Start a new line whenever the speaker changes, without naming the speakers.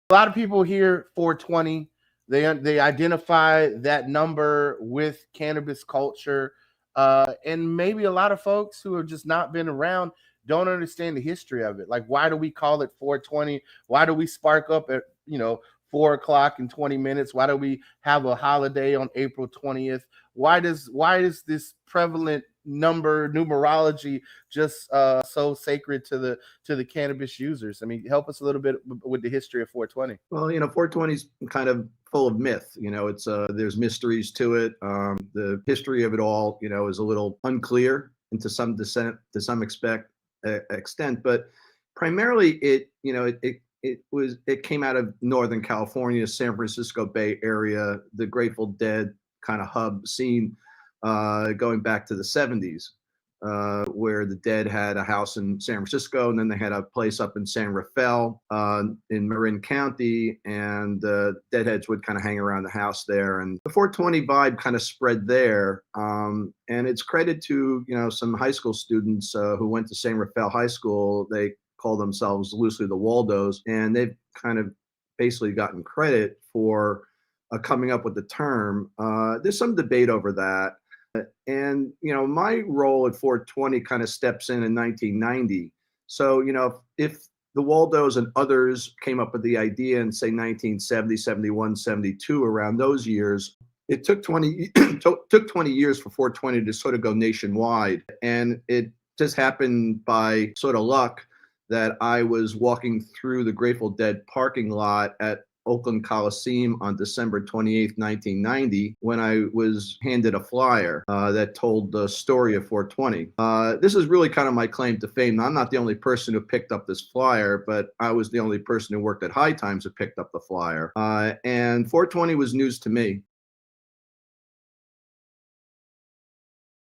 A lot of people hear 420. They identify that number with cannabis culture, and maybe a lot of folks who have just not been around don't understand the history of it. Like, why do we call it 420? Why do we spark up at 4 o'clock and 20 minutes? Why do we have a holiday on April 20th? Why is this prevalent number numerology just so sacred to the cannabis users? I mean, help us a little bit with the history of 420.
Well, 420 is kind of full of myth. It's there's mysteries to it. The history of it all, is a little unclear and to some extent, but primarily it came out of Northern California, San Francisco Bay Area, the Grateful Dead kind of hub scene, going back to the 70s, where the Dead had a house in San Francisco, and then they had a place up in San Rafael, in Marin County, and Deadheads would kind of hang around the house there. And the 420 vibe kind of spread there, and it's credit to some high school students who went to San Rafael High School. They call themselves loosely the Waldos, and they've kind of basically gotten credit for coming up with the term. There's some debate over that. And my role at 420 kind of steps in 1990. So if the Waldos and others came up with the idea in say 1970, 71, 72, around those years, it took 20 took 20 years for 420 to sort of go nationwide. And it just happened by sort of luck that I was walking through the Grateful Dead parking lot at Oakland Coliseum on December 28th, 1990, when I was handed a flyer that told the story of 420. This is really kind of my claim to fame. Now, I'm not the only person who picked up this flyer, but I was the only person who worked at High Times who picked up the flyer. And 420 was news to me.